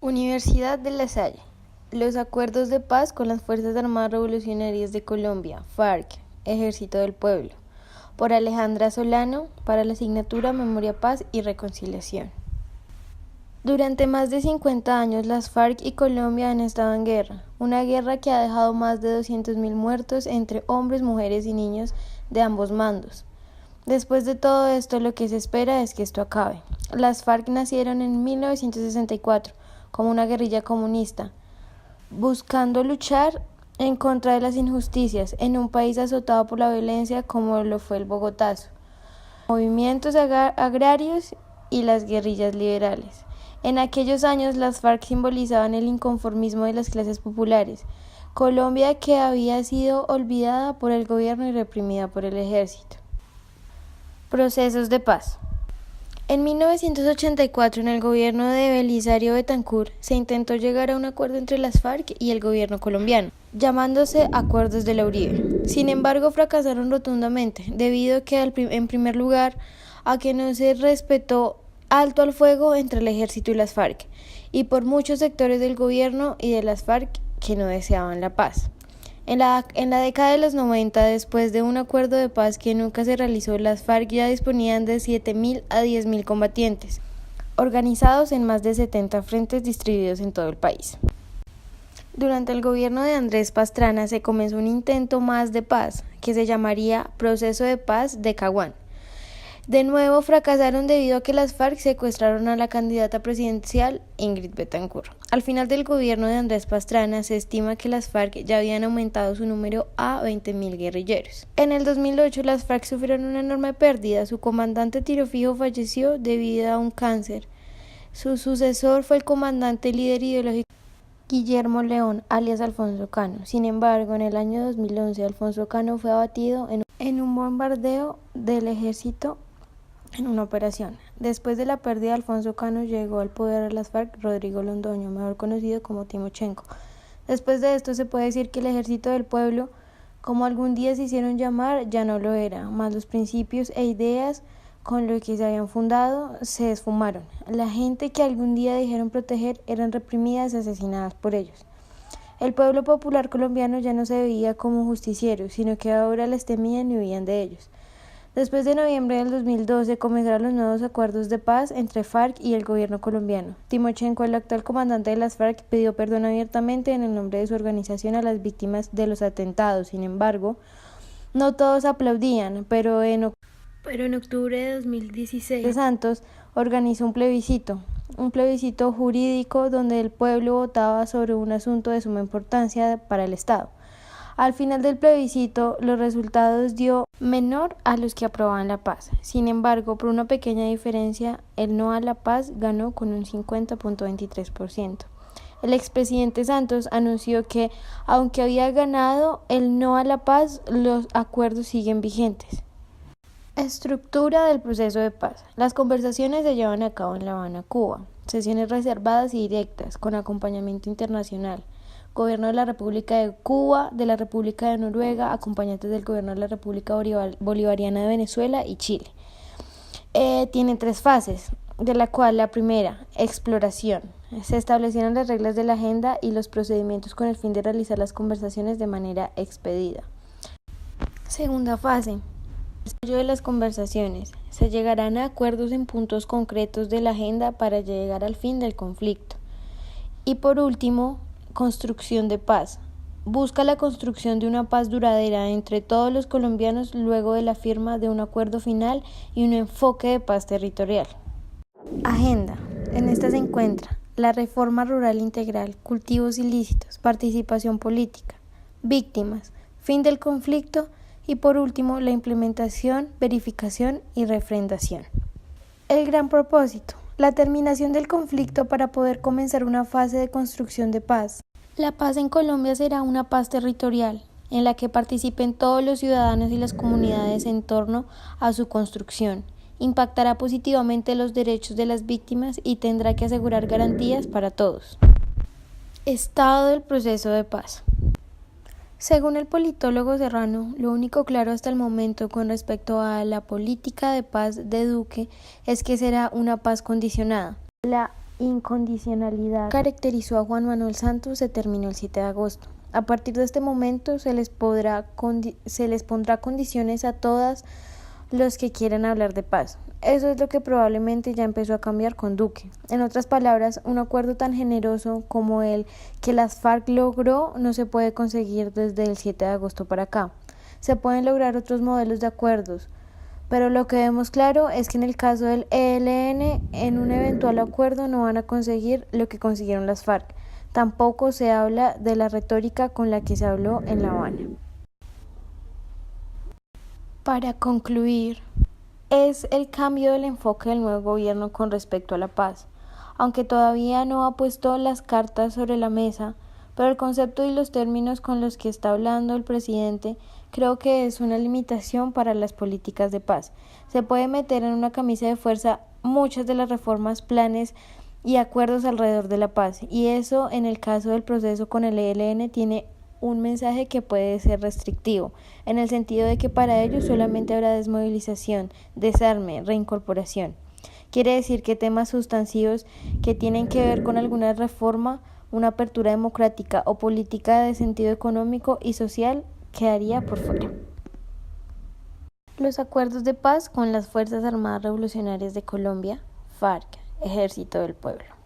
Universidad de La Salle. Los acuerdos de paz con las Fuerzas Armadas Revolucionarias de Colombia, FARC, Ejército del Pueblo, por Alejandra Solano, para la asignatura Memoria, Paz y Reconciliación. Durante más de 50 años las FARC y Colombia han estado en guerra, una guerra que ha dejado más de 200.000 muertos entre hombres, mujeres y niños de ambos mandos. Después de todo esto, lo que se espera es que esto acabe. Las FARC nacieron en 1964 como una guerrilla comunista, buscando luchar en contra de las injusticias en un país azotado por la violencia como lo fue el Bogotazo, movimientos agrarios y las guerrillas liberales. En aquellos años las FARC simbolizaban el inconformismo de las clases populares, Colombia que había sido olvidada por el gobierno y reprimida por el ejército. Procesos de paz. En 1984, en el gobierno de Belisario Betancur, se intentó llegar a un acuerdo entre las FARC y el gobierno colombiano, llamándose Acuerdos de la Uribe. Sin embargo, fracasaron rotundamente, debido a que, en primer lugar, a que no se respetó alto al fuego entre el ejército y las FARC, y por muchos sectores del gobierno y de las FARC que no deseaban la paz. En la década de los 90, después de un acuerdo de paz que nunca se realizó, las FARC ya disponían de 7.000 a 10.000 combatientes, organizados en más de 70 frentes distribuidos en todo el país. Durante el gobierno de Andrés Pastrana se comenzó un intento más de paz, que se llamaría Proceso de Paz de Caguán. De nuevo fracasaron debido a que las FARC secuestraron a la candidata presidencial Ingrid Betancourt. Al final del gobierno de Andrés Pastrana se estima que las FARC ya habían aumentado su número a 20.000 guerrilleros. En el 2008 las FARC sufrieron una enorme pérdida. Su comandante Tiro Fijo falleció debido a un cáncer. Su sucesor fue el comandante líder ideológico Guillermo León, alias Alfonso Cano. Sin embargo, en el año 2011 Alfonso Cano fue abatido en un bombardeo del ejército en una operación. Después de la pérdida de Alfonso Cano, llegó al poder de las FARC Rodrigo Londoño, mejor conocido como Timochenko. Después de esto se puede decir que el Ejército del Pueblo, como algún día se hicieron llamar, ya no lo era, más los principios e ideas con los que se habían fundado se esfumaron. La gente que algún día dijeron proteger eran reprimidas y asesinadas por ellos. El pueblo popular colombiano ya no se veía como justicieros, sino que ahora les temían y huían de ellos. Después de noviembre del 2012 comenzaron los nuevos acuerdos de paz entre FARC y el gobierno colombiano. Timochenko, el actual comandante de las FARC, pidió perdón abiertamente en el nombre de su organización a las víctimas de los atentados. Sin embargo, no todos aplaudían, pero en octubre de 2016, Santos organizó un plebiscito jurídico donde el pueblo votaba sobre un asunto de suma importancia para el Estado. Al final del plebiscito, los resultados dio menor a los que aprobaban la paz. Sin embargo, por una pequeña diferencia, el no a la paz ganó con un 50.23%. El expresidente Santos anunció que, aunque había ganado el no a la paz, los acuerdos siguen vigentes. Estructura del proceso de paz. Las conversaciones se llevan a cabo en La Habana, Cuba. Sesiones reservadas y directas, con acompañamiento internacional. Gobierno de la República de Cuba, de la República de Noruega, acompañantes del Gobierno de la República Bolivariana de Venezuela y Chile. Tiene 3 fases, de la cual la primera, exploración. Se establecieron las reglas de la agenda y los procedimientos con el fin de realizar las conversaciones de manera expedita. Segunda fase, desarrollo de las conversaciones. Se llegarán a acuerdos en puntos concretos de la agenda para llegar al fin del conflicto. Y por último, construcción de paz. Busca la construcción de una paz duradera entre todos los colombianos luego de la firma de un acuerdo final y un enfoque de paz territorial. Agenda. En esta se encuentra la reforma rural integral, cultivos ilícitos, participación política, víctimas, fin del conflicto y por último la implementación, verificación y refrendación. El gran propósito. La terminación del conflicto para poder comenzar una fase de construcción de paz. La paz en Colombia será una paz territorial, en la que participen todos los ciudadanos y las comunidades en torno a su construcción. Impactará positivamente los derechos de las víctimas y tendrá que asegurar garantías para todos. Estado del proceso de paz. Según el politólogo Serrano, lo único claro hasta el momento con respecto a la política de paz de Duque es que será una paz condicionada. La incondicionalidad caracterizó a Juan Manuel Santos se terminó el 7 de agosto. A partir de este momento se les pondrá condiciones a todos los que quieran hablar de paz. Eso es lo que probablemente ya empezó a cambiar con Duque. En otras palabras, un acuerdo tan generoso como el que las FARC logró no se puede conseguir desde el 7 de agosto para acá. Se pueden lograr otros modelos de acuerdos, pero lo que vemos claro es que en el caso del ELN, en un eventual acuerdo no van a conseguir lo que consiguieron las FARC. Tampoco se habla de la retórica con la que se habló en La Habana. Para concluir, es el cambio del enfoque del nuevo gobierno con respecto a la paz, aunque todavía no ha puesto las cartas sobre la mesa, pero el concepto y los términos con los que está hablando el presidente creo que es una limitación para las políticas de paz. Se puede meter en una camisa de fuerza muchas de las reformas, planes y acuerdos alrededor de la paz, y eso en el caso del proceso con el ELN tiene un mensaje que puede ser restrictivo, en el sentido de que para ellos solamente habrá desmovilización, desarme, reincorporación. Quiere decir que temas sustantivos que tienen que ver con alguna reforma, una apertura democrática o política de sentido económico y social quedaría por fuera. Los acuerdos de paz con las Fuerzas Armadas Revolucionarias de Colombia, FARC, Ejército del Pueblo.